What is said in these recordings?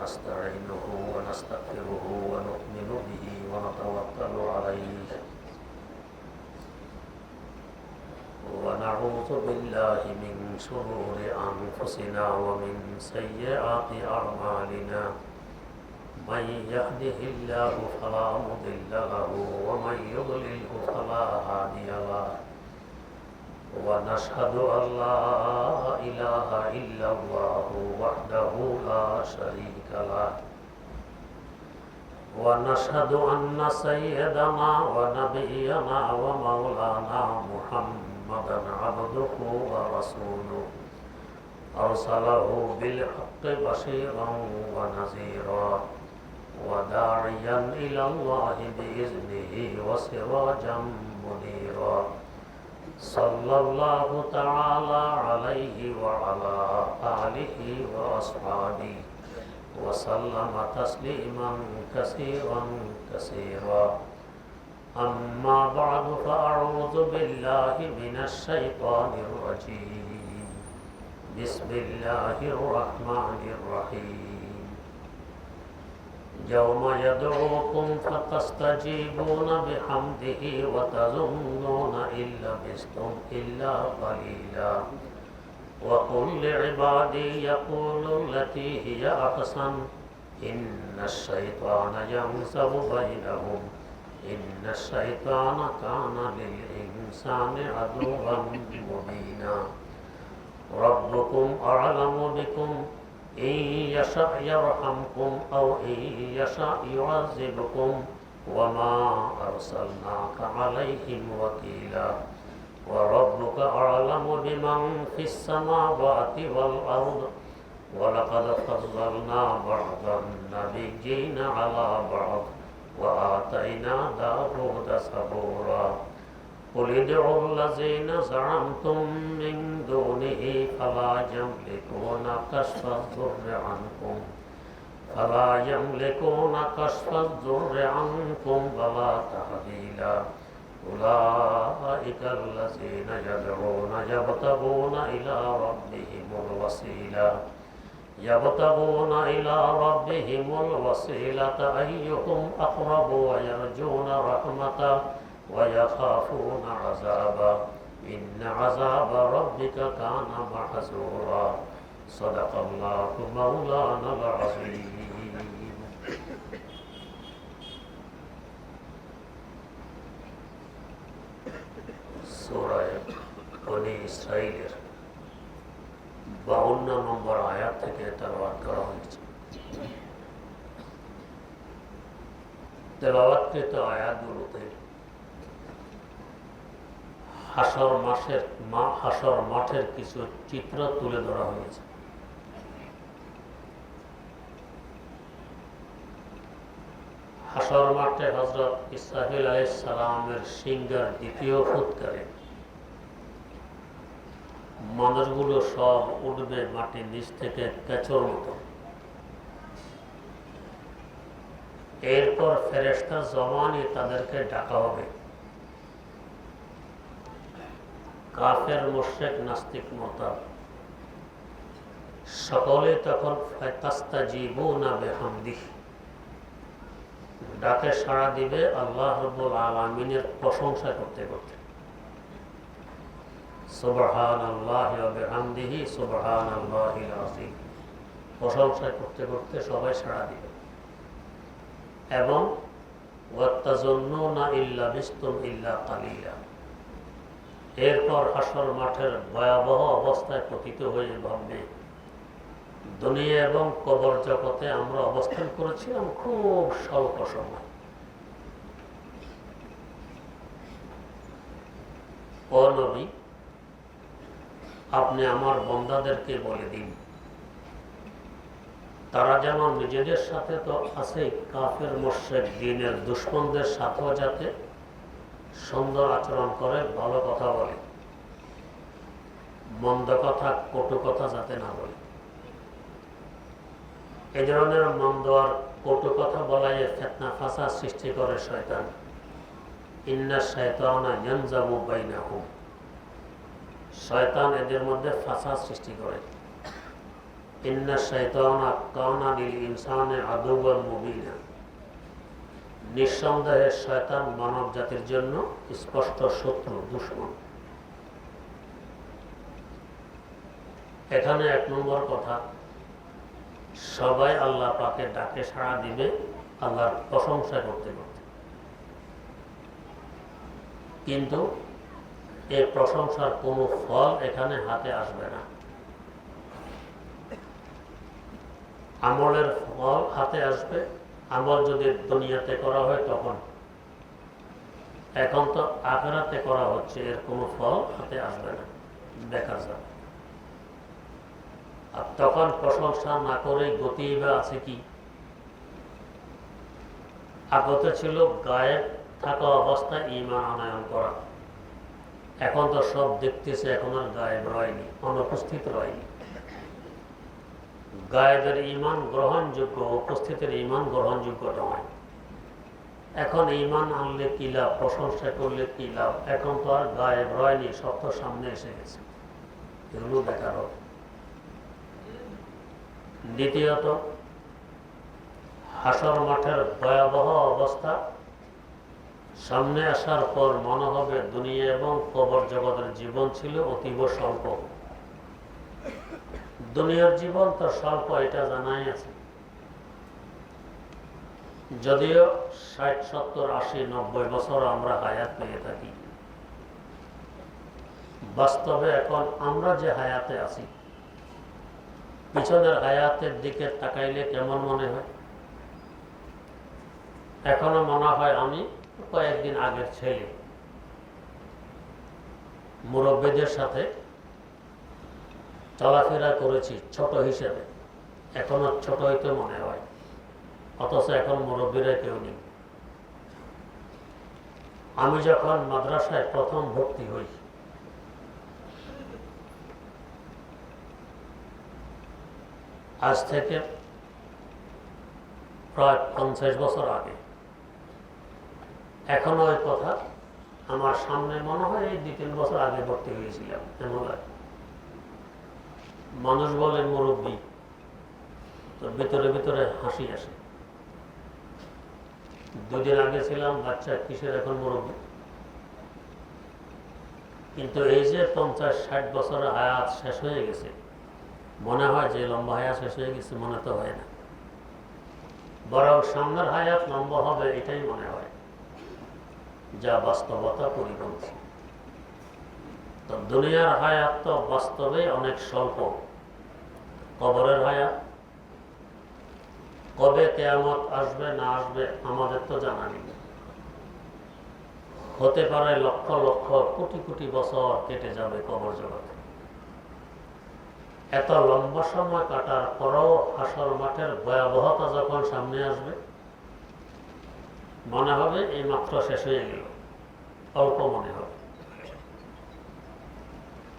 ونستعينه ونستغفره ونؤمن به ونتوكل عليه ونعوذ بالله من شرور أنفسنا ومن سيئات أعمالنا من يهده الله فلا مضل له ومن يضلله فلا هادي له ونشهد أن لا إله إلا الله وحده لا شريك له ونشهد أن سيدنا ونبينا ومولانا محمدا عبده ورسوله أرسله بالحق بشيرا ونذيرا وداعيا إلى الله بإذنه وسراجا منيرا صلى الله تعالى عليه وعلى آله وأصحابه وسلم تسليما كثيرا كثيرا أما بعد فأعوذ بالله من الشيطان الرجيم بسم الله الرحمن الرحيم يوم يدعوكم فتستجيبون بحمده وتظنون إن لبثتم إلا قليلا وقل لعبادي يقولوا التي هي أحسن إن الشيطان ينزغ بينهم إن الشيطان كان للإنسان عدوا مبينا ربكم أعلم بكم إن يشاء يرحمكم أو إن يشاء يعذبكم وما أرسلناك عليهم وكيلا وربك أعلم بمن في السماوات والأرض ولقد فضلنا بعض النبيين على بعض وآتينا داود زبورا قل ادعوا الذين زعمتم من دونه فلا يملكون كشف الضر عنكم ولا تحويلا أولئك الذين يدعون يبتغون إلى ربهم الوسيلة أيهم أقرب ويرجون رحمته ويخافون عذابه إن عذاب ربك كان محذورا صدق الله مولانا العظيم সূরা বনী ইসরাঈলের 52 নম্বর আয়াত থেকে তেলাওয়াত করা হয়েছে। তেলাওয়াতকৃত আয়াতগুলোতে হাশর মাঠের কিছু চিত্র তুলে ধরা হয়েছে। হাশর মাঠে হযরত ইসরাফিল আলাইহিস সালামের সিংহার দ্বিতীয় ফুৎকারে মানুষগুলো সব উঠবে মাটির নিচ থেকে কেঁচোর মতো। এরপর ফেরেশতা জবানে তাদেরকে ডাকা হবে। কাফের, মুশরিক, নাস্তিক, মুরতাদ সকলে তখন ফাতাস্তাজিবুনা বিহামদিহি ডাকে সাড়া দিবে আল্লাহ রাব্বুল আলামিনের প্রশংসা করতে করতে। সুবহানাল্লাহি ওয়া বিহামদিহি সুবহানাল্লাহিল আযীম প্রশংসা করতে করতে সবাই সাড়া দিবে। এবং ওয়াতাযুন্নুনা ইল্লা বিস্তুম ইল্লা কালিলা এরপর হাশর মাঠের ভয়াবহ অবস্থায় পতিত হয়ে ভাববে দুনিয়া এবং কবর জগতে আমরা অবস্থান করেছিলাম খুব স্বল্প সময়। ও নবী, আপনি আমার বান্দাদেরকে বলে দিন তারা যেন নিজেদের সাথে তো আছে কাফের, মুশরিক, দ্বীনের দুশমনদের সাথেও যাতে সুন্দর আচরণ করে, ভালো কথা বলে, মন্দ কথা, কটু কথা যাতে না বলে। এই ধরনের মন্দ আর কটু কথা বলাই ফিতনা ফাসাদ সৃষ্টি করে শয়তান। ইন্না শাইতানা ইয়ানজাগু বাইনাহুম, শয়তান এদের মধ্যে ফাসাদ সৃষ্টি করে। ইন্না শাইতানা কানা লিল ইনসানি আদুওয়ান মুবিনা, নিঃসন্দেহে শয়তান মানব জাতির জন্য স্পষ্ট শত্রু, দুশমন। এখানে এক নম্বর কথা, সবাই আল্লাহ পাকের ডাকে সাড়া দিবে আল্লাহর প্রশংসা করতে করতে, কিন্তু এই প্রশংসার কোনো ফল এখানে হাতে আসবে না। আমলের ফল হাতে আসবে, আমল যদি দুনিয়াতে করা হয় তখন। এখন তো আখিরাতে করা হচ্ছে, এর কোনো ফল হাতে আসবে না, দেখা যাবে। আর তখন প্রশংসা না করে গতি বা আছে কি? আগতে ছিল গায়েব থাকা অবস্থায় ঈমান আনয়ন করা, এখন তো সব দেখতেছে, এখন আর গায়েব রয়নি, অনুপস্থিত রয়নি। গায়েবের ঈমান গ্রহণযোগ্য, উপস্থিতের ঈমান গ্রহণযোগ্য নয়। এখন ঈমান আনলে কি লাভ, প্রশংসা করলে কি লাভ? এখন তো আর গায়েব রয়নি, সব তো সামনে এসে গেছে, এগুলো বেকার হবে। দ্বিতীয়ত, হাসর মাঠের ভয়াবহ অবস্থা সামনে আসার পর মনে হবে দুনিয়া এবং কবর জগতের জীবন ছিল অতীব স্বল্প। দুনিয়ার জীবন তো স্বল্প, এটা জানাই আছে। যদিও 60, 70, 80, 90 বছর আমরা হায়াত পেয়ে থাকি, বাস্তবে এখন আমরা যে হায়াতে আছি, পিছনের হায়াতের দিকে তাকাইলে কেমন মনে হয়? এখনো মনে হয় আমি কয়েকদিন আগের ছেলে। মুরব্বীদের সাথে চলাফেরা করেছি ছোট হিসেবে, এখনো ছোট হইতে মনে হয়, অথচ এখন মুরব্বীরা কেউ নেই। আমি যখন মাদ্রাসায় প্রথম ভর্তি হই, আজ থেকে প্রায় 50 বছর আগে, এখনো ওই কথা আমার সামনে মনে হয় এই 2-3 বছর আগে ভর্তি হয়েছিলাম, এমন লাগে। মানুষ বলে মুরব্বী, তো ভিতরে ভিতরে হাসি আসে। 2 দিন আগে ছিলাম বাচ্চা, কিসের এখন মুরব্বী? কিন্তু এই যে 50-60 বছরের হায়াত শেষ হয়ে গেছে, মনে হয় যে লম্বা হায়াত শেষ হয়ে গেছে, মনে তো হয় না, বরং সামনের হায়াত লম্বা হবে, এটাই মনে হয়, যা বাস্তবতা পরিপন্থী। তো দুনিয়ার হায়াত তো বাস্তবে অনেক স্বল্প। কবরের হায়াত, কবে কিয়ামত আসবে না আসবে আমাদের তো জানা নেই। হতে পারে লক্ষ লক্ষ কোটি কোটি বছর কেটে যাবে কবর জগতে। এত লম্বা সময় কাটার পরও হাসর মাঠের ভয়াবহতা যখন সামনে আসবে, মনে হবে এই মাত্র শেষ হয়ে গেল, অল্প মনে হবে।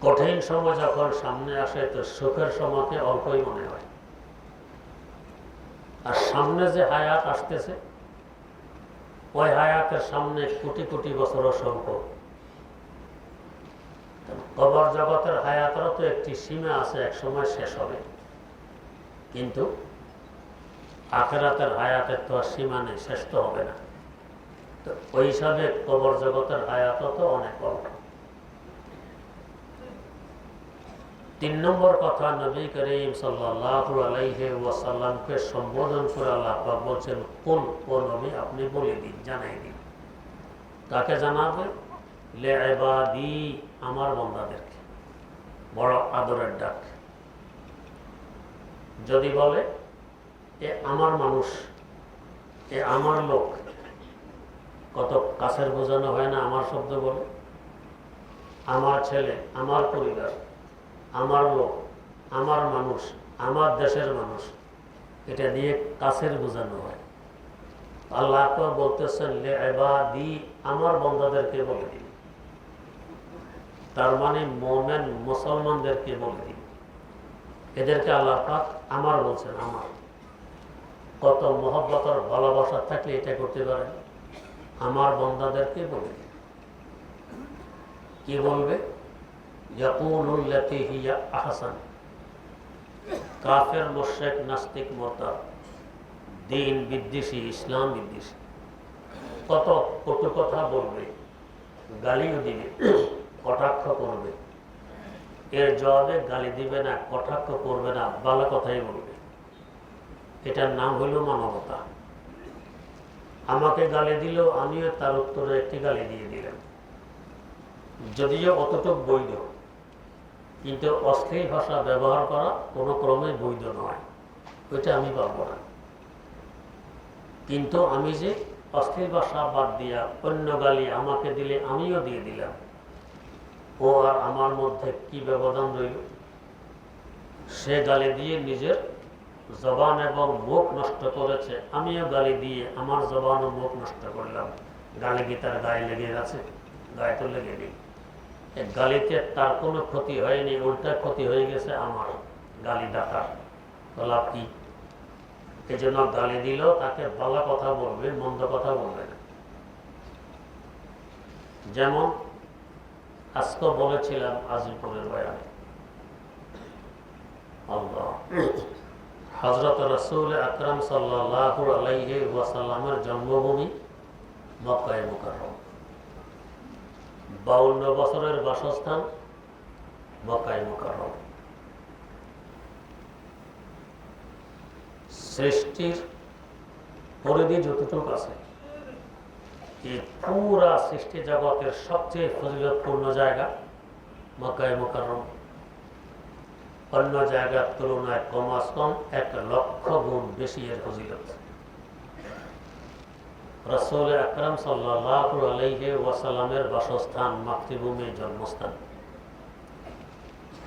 কঠিন সময় যখন সামনে আসে, তো সুখের সময়কে অল্পই মনে হয়। আর সামনে যে হায়াত আসতেছে, ওই হায়াতের সামনে কোটি কোটি বছরও স্বল্প। কবর জগতের হায়াতেরও তো একটি সীমা আছে, এক সময় শেষ হবে, কিন্তু আখিরাতের হায়াতের তো আর সীমা নেই, শেষ তো হবে না। তো ওই হিসাবে কবর জগতের হায়াতও তো অনেক অল্প। 3 নম্বর কথা, নবী করিম সাল্লাল্লাহু আলাইহি ওয়াসাল্লামকে সম্বোধন করে আল্লাহ পাক বলছেন, কুল, ও নবী আপনি বলে দিন, জানাই দিন। কাকে জানাবে? লে ইবাদি, আমার বান্দাদেরকে। বড় আদরের ডাক। যদি বলে এ আমার মানুষ, এ আমার লোক, কত কাছের বোঝানো হয় না? আমার শব্দ বলে, আমার ছেলে, আমার পরিবার, আমার লোক, আমার মানুষ, আমার দেশের মানুষ, এটা দিয়ে কাছের বোঝানো হয়। আল্লাহ তো বলতেছেন লে ইবাদি, আমার বান্দাদেরকে বলে দিন। তার মানে মুমিন মুসলমানদেরকে বলে দিন। এদেরকে আল্লাহ পাক আমার বলছেন, আমার। কত মহব্বতের ভালোবাসা থাকলে এটা করতে পারে? আমার বান্দাদেরকে বলে দিন। কি বলবে? ইয়াকুলুল্লাতী হিয়া আহসান, কাফের, মুশরিক, নাস্তিক, মুরতাদ, দিন বিদ্বেষী, ইসলাম বিদ্বেষী, কত কটু কথা বলবে, গালিও দিবে, কটাক্ষ করবে। এর জবাবে গালি দিবে না, কটাক্ষ করবে না, ভালো কথাই বলবে। এটার নাম হইল মানবতা। আমাকে গালি দিল, আমিও তার উত্তরে একটি গালি দিয়ে দিলাম, যদিও অতটুক বৈধ, কিন্তু অশ্লীল ভাষা ব্যবহার করা কোনো ক্রমে বৈধ নয়, ওইটা আমি পারবো না। কিন্তু আমি যে অশ্লীল ভাষা বাদ দিয়া অন্য গালি আমাকে দিলে আমিও দিয়ে দিলাম, ও আর আমার মধ্যে কি ব্যবধান রইল? সে গালি দিয়ে নিজের জবান এবং মুখ নষ্ট করেছে, আমিও গালি দিয়ে আমার জবান ও মুখ নষ্ট করলাম। গালি কি তার গায়ে লেগে গেছে? গায়ে তো লেগে নেই। গালিতে তার কোনো ক্ষতি হয়নি, উল্টা ক্ষতি হয়ে গেছে আমার, গালি ডাকার। লাভ কি? এই জন্য গালি দিল তাকে ভালো কথা বলবে, মন্দ কথা বলবে না। যেমন আজকে বলেছিলাম আজিমপুরের বয়ানে, আল্লাহ হযরত রাসূল আকরাম সাল্লাল্লাহু আলাইহি ওয়াসাল্লামের জন্মভূমি মক্কা মুকাররম, 52 বছরের বাসস্থান মক্কা মুকাররম। সৃষ্টির পরিধি যতটুকু আছে, এই পুরা সৃষ্টি জগতের সবচেয়ে ফজিলতপূর্ণ জায়গা মক্কা মুকাররম। অন্য জায়গার তুলনায় কমাস কম 1 লক্ষ গুণ বেশি এর ফজিলত। রাসূল আকরাম সাল্লাল্লাহু আলাইহি ওয়াসাল্লামের বাসস্থান, মাতৃভূমি, জন্মস্থান।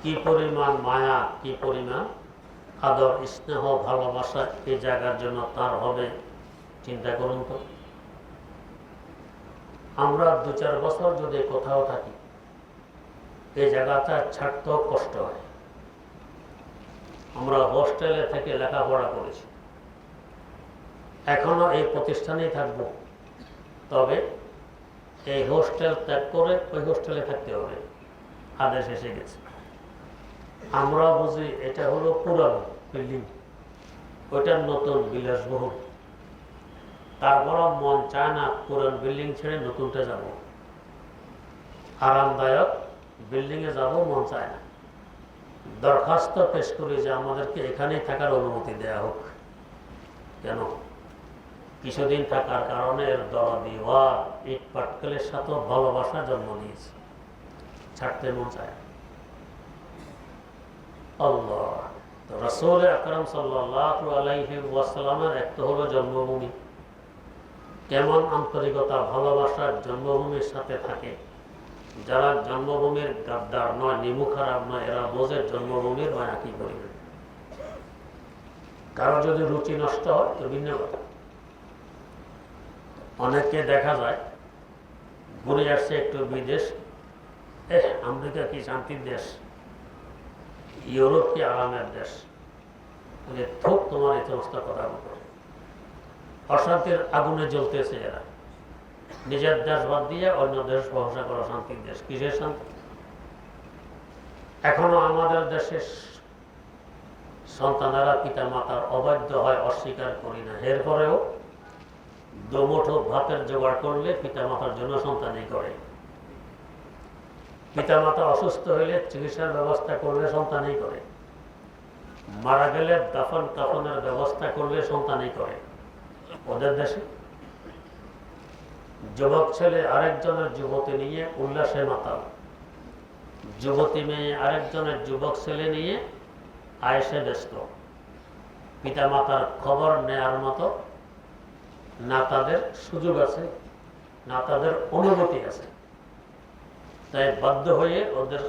কি পরিমাণ মায়া, কি পরিমাণ আদর, স্নেহ, ভালোবাসা এই জায়গার জন্য তার হবে, চিন্তা করুন তো। আমরা 2-4 বছর যদি কোথাও থাকি, এই জায়গাটা ছাড়তেও কষ্ট হয়। আমরা হোস্টেলে থেকে লেখাপড়া করেছি, এখনো এই প্রতিষ্ঠানেই থাকবো, তবে এই হোস্টেল ত্যাগ করে ওই হোস্টেলে থাকতে হবে, আদেশ এসে গেছে। আমরা বুঝি এটা হলো পুরানো বিল্ডিং, ওইটার নতুন বিলাসবহুল, তারপর মন চায় না পুরান বিল্ডিং ছেড়ে নতুনটা যাব, আরামদায়ক বিল্ডিংয়ে যাব মন চায় না। দরখাস্ত পেশ করি যে আমাদেরকে এখানেই থাকার অনুমতি দেয়া হোক। কেন? কিছুদিন থাকার কারণে এর দরদি ওয়ার ইট পাটকেলের সাথে ভালোবাসা জন্ম নিয়েছে, ছাড়তে মন চায়। আল্লাহ, তো রাসূল আকরাম সাল্লাল্লাহু আলাইহি ওয়াসাল্লামের একটা হলো জন্মভূমি, কেমন আন্তরিকতা, ভালোবাসার জন্মভূমির সাথে থাকে। যারা জন্মভূমির গাদ্দার নয়, নিমু খারাপ নয়, এরা বোঝে জন্মভূমির মায়া কি করবে। কারো যদি রুচি নষ্ট হয় তো ভিন্ন কথা। অনেককে দেখা যায় ঘুরে আসছে একটু বিদেশ, আমেরিকা কি শান্তির দেশ, ইউরোপ কি আরামের দেশ, খুব তোমার এই সমস্ত কথা বলতে, অশান্তির আগুনে জ্বলতেছে এরা। নিজের দেশ বাদ দিয়ে অন্য দেশ ভরসা করা শান্তির দেশ, কিসের শান্তি? এখনো আমাদের দেশের সন্তানেরা পিতা মাতার অবাধ্য হয়, অস্বীকার করি না, এরপরেও দোমুঠো ভাতের জোগাড় করলে পিতা মাতার জন্য সন্তানই করে। পিতা মাতা অসুস্থ হইলে চিকিৎসার ব্যবস্থা করলে সন্তানই করে। মারা গেলে দাফন কাফনের ব্যবস্থা করলে সন্তানই করে। ওদের দেশে যুবক ছেলে আরেকজনের যুবতী নিয়ে উল্লাসে মাতাল, যুবতী মেয়ে আরেকজনের যুবক ছেলে নিয়ে আয়েসে ব্যস্ত। পিতা মাতার খবর নেয়ার মতো না তাদের সুযোগ আছে, না তাদের অনুমতি আছে। তাই বাধ্য হয়ে ওদের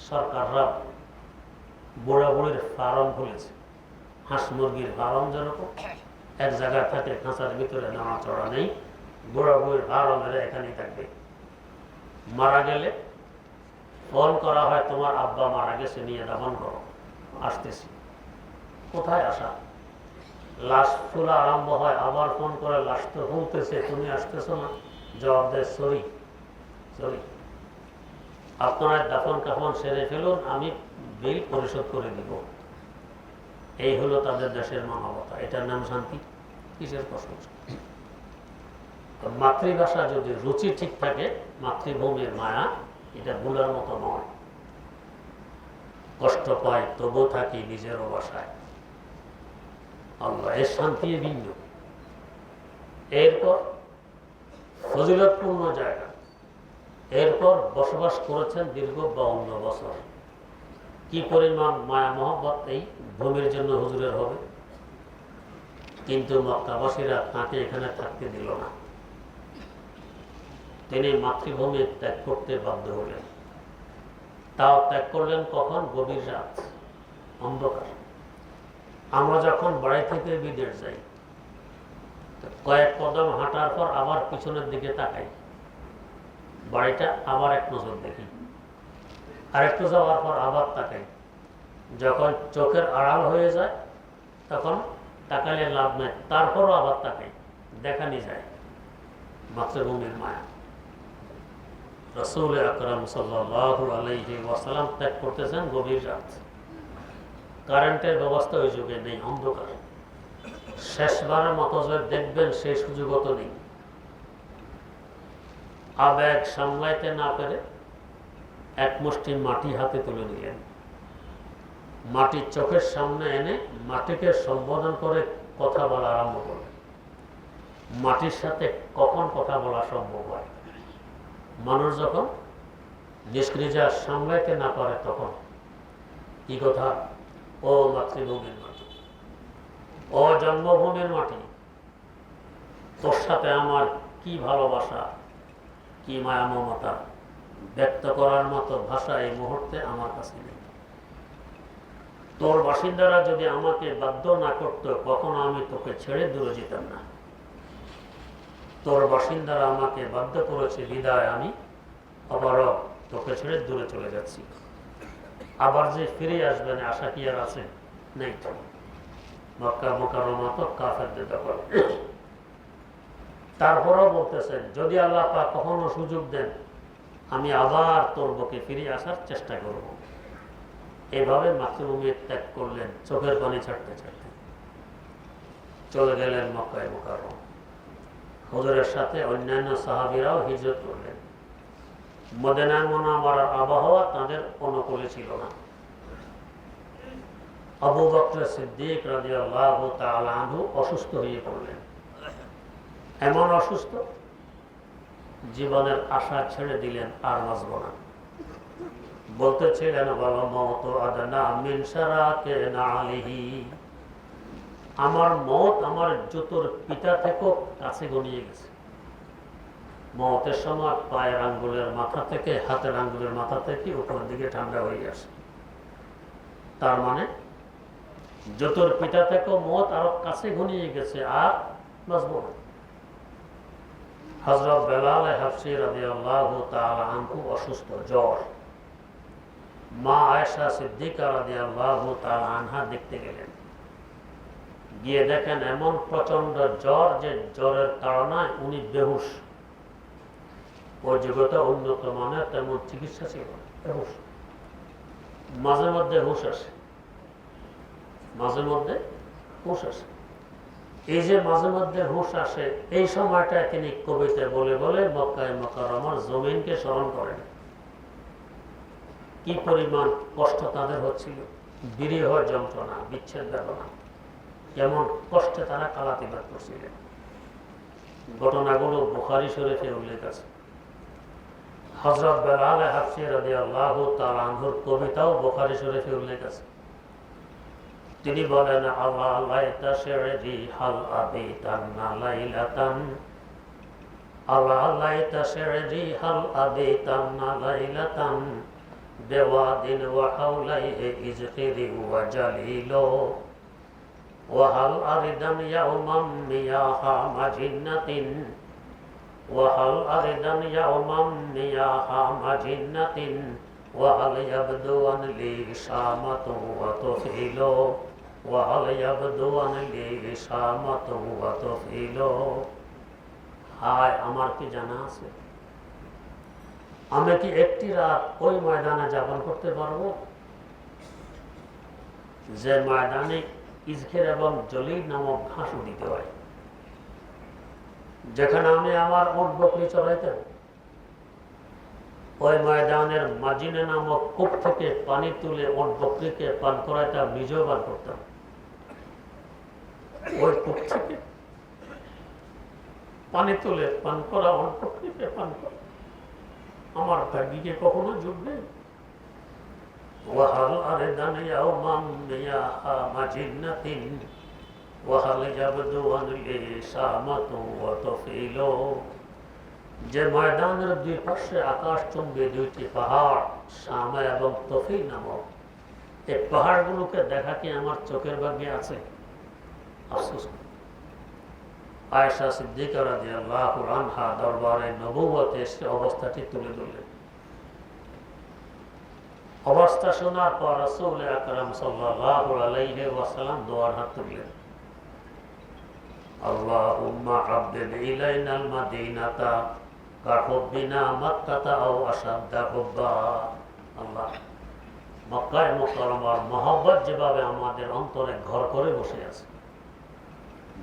সরকাররা বুড়া বুড়ির ফার্ম খুলেছে, হাঁস মুরগির ফার্ম, যেরকম এক জায়গায় থাকে, খাঁচার ভিতরে নাড়াচড়া নেই, বুড়া বুড়ির ফার্ম এরা এখানেই থাকবে। মারা গেলে ফোন করা হয়, তোমার আব্বা মারা গেছে, নিয়ে দাফন করো, আসতেছি। কোথায় আসা? লাশ ফুলা আরম্ভ হয়, আবার ফোন করে, লাশ তো ফুলতেছে, তুমি আসতেছো না। জবাব দেয়, সরি সরি, আপনারা দাফন কাফন সেরে ফেলুন, আমি বিল পরিশোধ করে দিব। এই হলো তাদের দেশের মানবতা। এটার নাম শান্তি? কিসের প্রশংসা? মাতৃভাষা যদি রুচি ঠিক থাকে, মাতৃভূমির মায়া এটা ভুলার মতো নয়। কষ্ট পাই তবু থাকি নিজের বাসায়, আল্লাহ এর শান্তি ভিন্ন। এরপর ফজিলতপূর্ণ জায়গা, এরপর বসবাস করেছেন দীর্ঘ 52 বছর। কি পরিমাণ মায়া মহব্বত এই ভূমির জন্য হুজুরের হবে। কিন্তু মক্কাবাসীরা তাকে এখানে থাকতে দিল না। তিনি মাতৃভূমি ত্যাগ করতে বাধ্য হলেন। তাও ত্যাগ করলেন কখন? গভীর রাত, অন্ধকার। আমরা যখন বাড়ি থেকে বিদেশ যাই, কয়েক কদম হাঁটার পর আবার পিছনের দিকে তাকাই, বাড়িটা আবার এক নজর দেখি, আরেকটু যাওয়ার পর আবার তাকাই। যখন চোখের আড়াল হয়ে যায় তখন তাকালে লাভ নেই, তারপরও আবার তাকাই, দেখানি যায়। মাতৃভূমির মায়া। রাসূল আকরাম সাল্লাল্লাহু আলাইহি ওয়াসাল্লাম ত্যাগ করতেছেন গভীর রাত। কারেন্টের ব্যবস্থা ওই যুগে নেই, অন্ধকার। শেষবারের মতো যে দেখবেন সেই সুযোগও তো নেই। আবেগ সামলাইতে না পেরে এক মুষ্টি মাটি হাতে তুলে নিলেন। মাটির চোখের সামনে এনে মাটিকে সম্বোধন করে কথা বলা আরম্ভ করলেন। মাটির সাথে কখন কথা বলা সম্ভব হয়? মানুষ যখন নিষ্ক্রিয়া সামলাইতে না পারে তখন। কি কথা? ও মাতৃভূমির মাটি, ও জন্মভূমির মাটি, তোর সাথে আমার কি ভালোবাসা, কি মায়া মমতা, ব্যক্ত করার মতো ভাষা এই মুহূর্তে আমার কাছে নেই। তোর বাসিন্দারা যদি আমাকে বাধ্য না করত, কখনো আমি তোকে ছেড়ে দূরে যেতাম না। তোর বাসিন্দারা আমাকে বাধ্য করেছে, বিদায় আমি অবরোধ তোকে ছেড়ে দূরে চলে যাচ্ছি। আবার যে ফিরে আসবেন আশা কি আর আছে? নেই। মক্কা মুকাররমা তো কাফেরদের দখল। তারপরেও বলতেছেন, যদি আল্লাহ পাক কখনো সুযোগ দেন, আমি আবার তোর বুকে ফিরে আসার চেষ্টা করব। এভাবে মাতৃভূমি ত্যাগ করলেন, চোখের পানি ছাড়তে ছাড়তে চলে গেলেন মক্কায় মুকাররমা। হুজুরের সাথে অন্যান্য সাহাবীরাও হিজরত করলেন। মদিনা মুনাওয়ারার আবহাওয়া তাদের অনুকূলে ছিল না। আবু বকর সিদ্দিক রাদিয়াল্লাহু তাআলা আনহু অসুস্থ হয়ে পড়লেন। এমন অসুস্থ, জীবনের আশা ছেড়ে দিলেন, আর বাঁচব না। বলতেছিলেন, আমার মত আমার জুতোর পিতা থেকেও কাছে গনিয়ে গেছে। মতের সময় পায়ের আঙ্গুলের মাথা থেকে, হাতের আঙ্গুলের মাথা থেকে উপরের দিকে ঠান্ডা হয়ে আসে। তার মানে জুতোর পিতা থেকেও মত আরো কাছে ঘনিয়ে গেছে, আর বাঁচব না। হযরত বেলাল হাবশী রাদিয়াল্লাহু তাআলা আনহু অসুস্থ, জ্বর। মা আয়েশা সিদ্দিকা রাদিয়াল্লাহু তাআলা আনহা দেখতে গেলেন। গিয়ে দেখেন এমন প্রচন্ড জ্বর যে জ্বরের তাড়নায় উনি বেহুশ। ওই যুগটা উন্নত মানের তেমন চিকিৎসা ছিল, বেহুশ। মাঝে মধ্যে হুশ আসে, মাঝে মধ্যে হুশ আসে। এই যে মাঝে মধ্যে হুশ আসে, এই সময়টায় তিনি কবিতা বলে বলে মক্কায়ে মুকাররমার জমিনকে স্মরণ করেন। কি পরিমাণ কষ্ট তাদের হচ্ছিল, বিরহ যন্ত্রণা, বিচ্ছেদ বেদনা, কেমন কষ্টে তারা কালাতিবাদ করছিলেন। ঘটনাগুলো বুখারী শরীফে উল্লেখ আছে। হযরত বেলাল হাবশী রাদিয়াল্লাহু তাআলা আনহুর কবিতাও বুখারী শরীফে উল্লেখ আছে। তিনি বলেন, আল্লাহ লাইতা শিররি হাল আবিতান্না লাইলাতান, আল্লাহ লাইতা শিররি হাল আবিতান্না লাইলাতান বিওয়াদিন ওয়া হাওলাইহি ইজকিরি ওয়া জালিলো ওয়া হাল আরিদান ইয়াওমান মিয়াহা মাজিন্নাতিন ওয়া হাল আরিদান ইয়াওমান মিয়াহা মাজিন্নাতিন ওয়া হাল ইয়াবদুআন লি শামাতু ওয়া তুফিলো ওয়া হাল ইয়াবদুআন লি শামাতু ওয়া তুফিলো। হায়, আমার কি জানা আছে? আমি কি একটি রাত ওই ময়দানে যাপন করতে পারবো যে ময়দানে ইজখের এবং জলি নামক ঘাসও দিতে হয়। যেখানে আমি আমার উট বকরি চড়াইতাম, ওই ময়দানের মাজিনে নামক কূপ থেকে পানি তুলে উট বকরিকে পান করাইতাম, নিজেও পান করতাম। ওই কূপ থেকে পানি তুলে পান করা উট বকরিকে পান করা আমার ভাগ্যে কখনো জুটবে? وهل أردن يوما مياها مجنة وهل يبدو لي شامة وطفيل। যে ময়দানের দুই পাশে আকাশ চুম্বী দুইটি পাহাড়, শামা এবং তফিল নামক, এই পাহাড়গুলোকে দেখা কি আমার চোখের ভাগ্যে আছে? আফসোস। আয়েশা সিদ্দিকা রাদিয়াল্লাহু আনহা দরবারে নবুয়তে এসে অবস্থাটি তুলে ধরলেন। অবস্থা শোনার পর রাসূল আকরাম সাল্লাল্লাহু আলাইহি ওয়াসাল্লাম দোয়ার হাত তুললেন, আল্লাহুম্মা আব্বিদ ইলাইনাল মাদিনাতা কাহুব্বিনা মাক্কাতা আও আশাদ্দা হুব্বা। আল্লাহ, মক্কায় মুকাররমার মহব্বত যেভাবে আমাদের অন্তরে ঘর করে বসে আছে,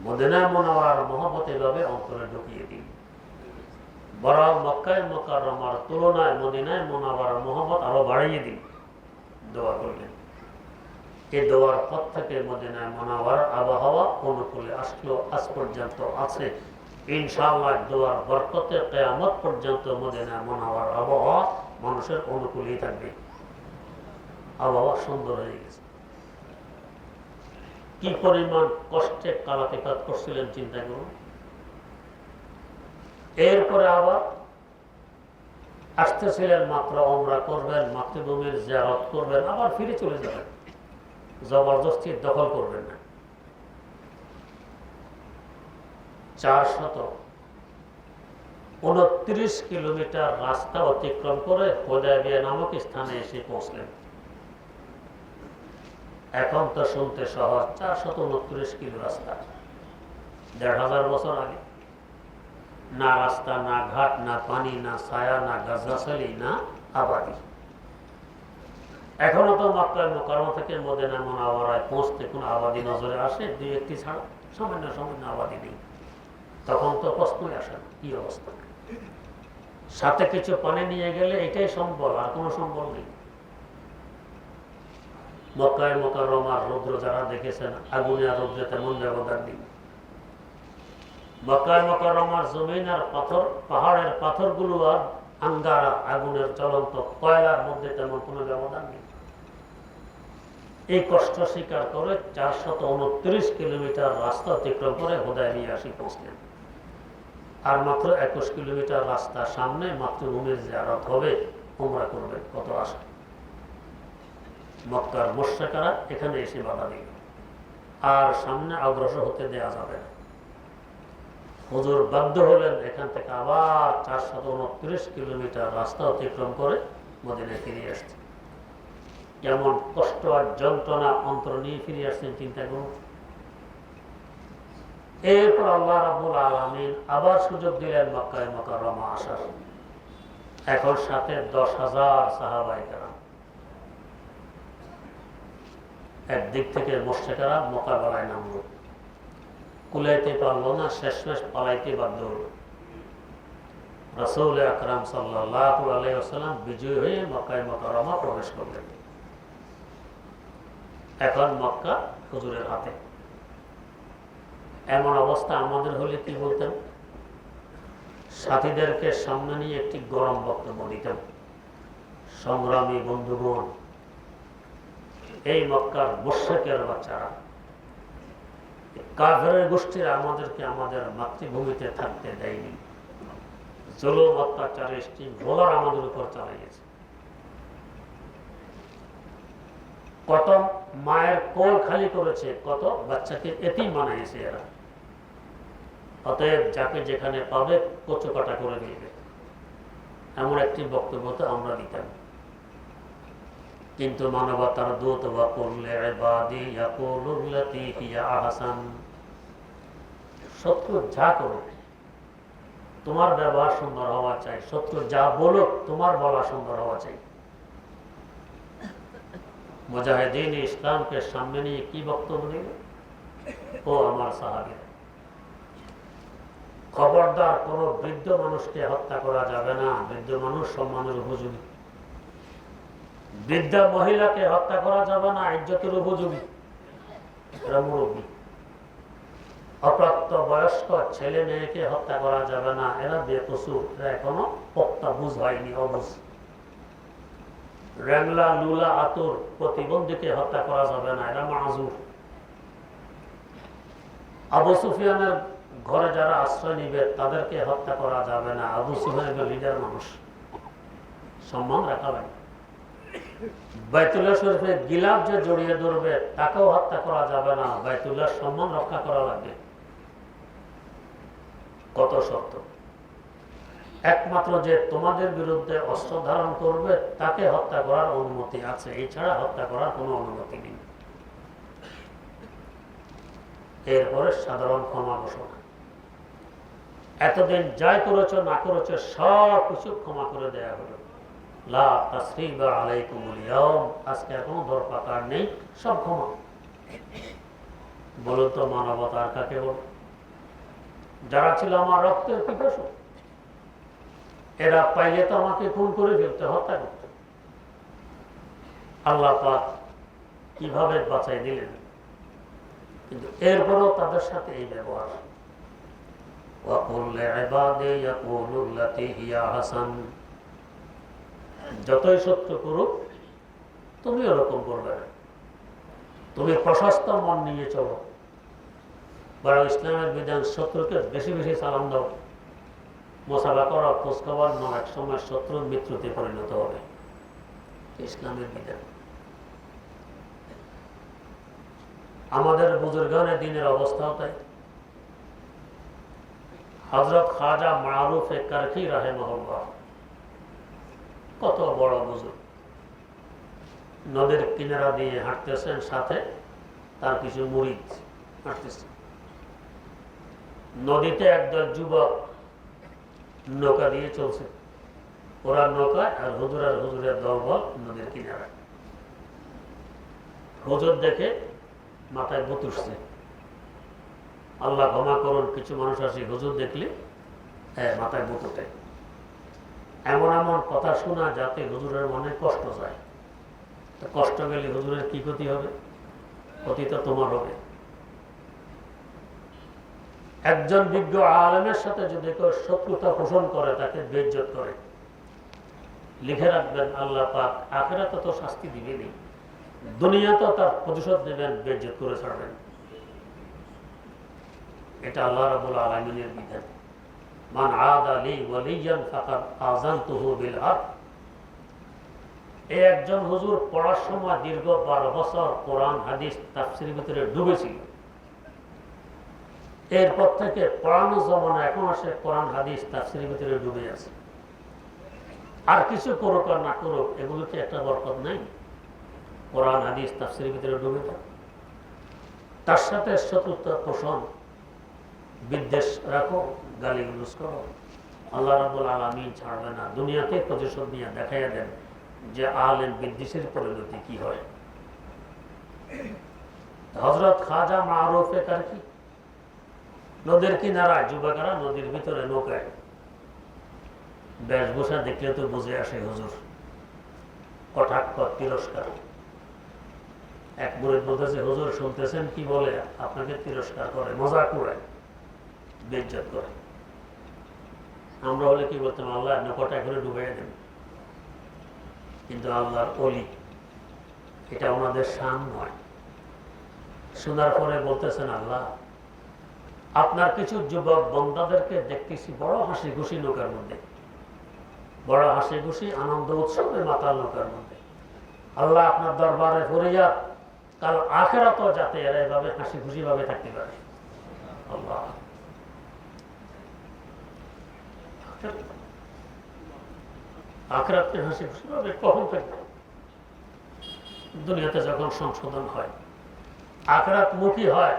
মদিনা মুনাওয়ারার মহব্বত এভাবে অন্তরে ঢুকিয়ে দিন। বরং মক্কায় মুকাররমার তুলনায় মদিনায় মুনাওয়ারার মহব্বত আরো বাড়িয়ে দিন। দোয়া করলেন। এই দোয়ার পর থেকে মদিনায় মুনাওয়ারার আবহাওয়া অনুকূলে আসলো, আজ পর্যন্ত আছে। ইনশাআল্লাহ দোয়ার বরকতে কিয়ামত পর্যন্ত মদিনায় মুনাওয়ারার আবহাওয়া মানুষের অনুকূলেই থাকবে। আবহাওয়া সুন্দর হয়ে গেছে। কি পরিমাণ কষ্টে কালাতিপাত করছিলেন চিন্তা করুন। এরপরে আবার আসতেছিলেন, মাত্র উমরা করবেন, মাতৃভূমির জিয়ারত করবেন, আবার ফিরে চলে যাবেন। জবরদস্তি দখল করবেন না। 429 কিলোমিটার রাস্তা অতিক্রম করে হুদায়বিয়া নামক স্থানে এসে পৌঁছলেন। এখন তো শুনতে সহজ, 429 কিলো রাস্তা। 1500 বছর আগে না রাস্তা, না ঘাট, না পানি, না ছায়া, না গাছগাছালি, না আবাদি। এখনো তো মক্কা মুকাররমা থেকে মদিনা মুনাওয়ারায় পৌঁছতে কোনো আবাদি নজরে আসে? দুই একটি ছাড়া সামান্য সামান্য আবাদি নেই। তখন তো প্রশ্নই আসে না, কি অবস্থা। সাথে কিছু পানি নিয়ে গেলে এটাই সম্বল, আর কোনো সম্বল নেই। মক্কায় মুকাররমার রৌদ্র যারা দেখেছেন, আগুনে আর রৌদ্রে তেমন ব্যবধান নেই। মক্কায় মুকাররমার জমিন আর পাথর, পাহাড়ের পাথরগুলো আর আঙ্গারা, আগুনের জ্বলন্ত কয়লার মধ্যে তেমন কোনো ব্যবধান নেই। এই কষ্ট স্বীকার করে 429 কিলোমিটার রাস্তা অতিক্রম করে হুদায়বিয়া আসি পৌঁছলেন। আর মাত্র 21 কিলোমিটার রাস্তা সামনে মাতৃভূমির জিয়ারত হবে, উমরা করবেন। কত আশা। মক্কার মুশরিকরা এখানে এসে বাধা দিল, আর সামনে অগ্রসর হতে দেয়া যাবে না। হুজুর বাধ্য হলেন এখান থেকে আবার 429 কিলোমিটার রাস্তা অতিক্রম করে মদিনায় ফিরে আসছে। কেমন কষ্ট আর যন্ত্রণা অন্তর নিয়ে ফিরে আসছেন চিন্তা করুন। এরপর আল্লাহ রাব্বুল আলামিন আবার সুযোগ দিলেন মক্কায় মুকাররমা আসার। এখন সাথে 10,000 সাহাবায়ে কেরাম। একদিক থেকে মুশরিকরা মোকাবেলায় নামল, কুলাইতে পারল না, শেষমেশ পালাইতে বাধ্য হল। রাসূল আকরাম সাল্লাল্লাহু আলাইহি ওয়াসাল্লাম বিজয়ী হয়ে মক্কায় মুকাররমা প্রবেশ করলেন। এখন মক্কা হুজুরের হাতে। এমন অবস্থা আমাদের হলে কি বলতেন? সাথীদেরকে সামনে নিয়ে একটি গরম বক্তব্য দিতেন, সংগ্রামী বন্ধুগণ, এই মক্কার মুশরিকের বাচ্চারা, কাফেরের গোষ্ঠীরা আমাদেরকে আমাদের মাতৃভূমিতে থাকতে দেয়নি, জুলুম অত্যাচারের স্টিম রোলার আমাদের উপর চালিয়েছে। কত মায়ের কোল খালি করেছে, কত বাচ্চাকে এতিম বানিয়েছে এরা। অতএব যাকে যেখানে পাবে কচু কাটা করে দিবে, এমন একটি বক্তব্য তো আমরা দিতাম। কিন্তু মানবতার দূত করলে শত্রু যা করুক তোমার ব্যবহার সুন্দর হওয়া চাই, শত্রু যা বলুক তোমার বলা সুন্দর হওয়া চাই। মুজাহিদিন ইসলামকে সামনে নিয়ে কি বক্তব্য দিবে? ও আমার সাহাবীরা, খবরদার কোন বৃদ্ধ মানুষকে হত্যা করা যাবে না। বৃদ্ধ মানুষ সম্মানের উপযোগী। বৃদ্ধা মহিলাকে হত্যা করা যাবে না, ইজ্জতের উপযোগী। এরা মুরব্বী। অপ্রাপ্ত বয়স্ক ছেলে মেয়েকে হত্যা করা যাবে না, এরা বেকসুর, এরা এখনো পক্তা বুঝ হয়নি, অবুঝ। র্যাংলা লুলা আতুর প্রতিবন্ধীকে হত্যা করা যাবে না, এরা মাজুর। আবু সুফিয়ানের ঘরে যারা আশ্রয় নিবে তাদেরকে হত্যা করা যাবে না। আবু সুফিয়ানের লিডার মানুষ, সম্মান রাখা হয়। বাইতুল্লাহ শরীফে গিলাফ যে জড়িয়ে ধরবে তাকেও হত্যা করা যাবে না, বাইতুল্লাহ সম্মান রক্ষা করা লাগবে। কত শর্ত! একমাত্র যে তোমাদের বিরুদ্ধে অস্ত্র ধারণ করবে তাকে হত্যা করার অনুমতি আছে, এছাড়া হত্যা করার কোনো অনুমতি নেই। এরপরে সাধারণ ক্ষমা ঘোষণা। এতদিন যাই করেছো না করেছো সব কিছু ক্ষমা করে দেয়া হলো। লা তাসরিবা আলাইকুমুল ইয়াউম, আজকে আর কোনো ধরপাকড় নেই, সব ক্ষমা। বলুন তো মানবতা আর কাকে বল? যারা ছিল আমার রক্তের পিপাসু, এরা পাইলে তো আমাকে খুন করে ফেলতে, হত্যা করতে। আল্লাহ পাক কিভাবে বাঁচাই দিলেন, কিন্তু এরপরেও তাদের সাথে এই ব্যবহার। ওয়াকুল লিইবাদি ইয়াকুলু আল্লাতী হিয়া হাসান, যতই সত্য করুক তুমি ওরকম করবে না। তুমি প্রশস্ত মন নিয়ে চলো। বড় ইসলামের বিধান, শত্রুকে বেশি বেশি সালাম দাও, মোসাফা করো, খোঁজখবর নাও, এক সময় শত্রুর মৃত্যুতে পরিণত হবে। ইসলামের বিধান। আমাদের বুজুর্গানে দিনের অবস্থাও তাই। হযরত খাজা মারুফে কারখি রাহিমাহুল্লাহ, কত বড় বুজুর্গ, নদীর কিনারা দিয়ে হাঁটতেছেন, সাথে তার কিছু মুরিদ হাঁটতেছে। নদীতে একদল যুবক নৌকা দিয়ে চলছে, ওরা নৌকায় আর হুজুরের দলবল নদীর কিনারায়। হুজুর দেখে মাথায় বুত উঠছে, আল্লাহ ক্ষমা করুন, কিছু মানুষ আসি হুজুর দেখলে মাথায় বুত ওঠে। এমন এমন কথা শোনা যাতে হুজুরের মনে কষ্ট যায়। কষ্ট গেলে হুজুরের কি ক্ষতি হবে? ক্ষতি তো তোমার হবে। একজন বিজ্ঞ আলেমের সাথে যদি কেউ শত্রুতা পোষণ করে, তাকে বেইজ্জত করে, লিখে রাখবেন আল্লাহ পাক আখিরাতে তো শাস্তি দিবেনই, দুনিয়াতেও তার প্রতিশোধ নেবেন, বেইজ্জত করে ছাড়বেন। এটা আল্লাহ রাব্বুল আলামিনের বিধান। মান আদা লি ওয়ালিয়ান ফাকাদ আযানতুহু বিল হারব। এই একজন হুজুর পড়ার সময় দীর্ঘ 12 বছর কোরআন হাদিস তাফসীরের ভিতরে ডুবেছিল। এরপর থেকে পড়ানো জমানা এখন আসে কোরআন হাদিস তাফসীরের ভিতরে ডুবে আছে। আর কিছু করুক আর না করুক, এগুলোতে একটা বরকত নাই। কোরআন হাদিস তাফসীরের ভিতরে ডুবে থাকে। তার সাথে শত্রুতা পোষণ, বিদ্বেষ রাখো, গালিগালাজ করো, আল্লাহ রাব্বুল আলামিন ছাড়বে না। দুনিয়াতে প্রতিশোধ নিয়ে দেখাইয়া দেন যে আলেম বিদ্বেষের পরিণতি কি হয়। হযরত খাজা মারুফে কারখি নদীর কিনারায়, যুবকেরা নদীর ভিতরে নৌকায়, বেশভূষা দেখলে তো বুঝে আসে হুজুর, কটাক্ষ তিরস্কার। এক মুরিদ বলতেছে, হুজুর শুনতেছেন কি বলে? আপনাকে তিরস্কার করে, মজাক উড়ায়, বেইজ্জত করে। আমরা হলে কি বলতাম? আল্লাহ নৌকাটা এখানে ডুবাইয়া দেন। কিন্তু আল্লাহর ওলি, এটা ওনাদের শান নয়। শোনার পরে বলতেছেন, আল্লাহ আপনার কিছু যুবক বন্দাদেরকে দেখতেছি বড় হাসি খুশি নৌকার মধ্যে, বড় হাসি খুশি আনন্দ উৎসবে মাতাল নৌকার মধ্যে। আল্লাহ আপনার দরবারে ফরিয়াদ, কাল আখিরাতেও যাতে এরা এভাবে হাসি খুশি ভাবে থাকতে পারে। আল্লাহ আখিরাতে হাসি খুশি ভাবে কখন থাকবে? দুনিয়াতে যখন সংশোধন হয়, আখিরাত মুখী হয়,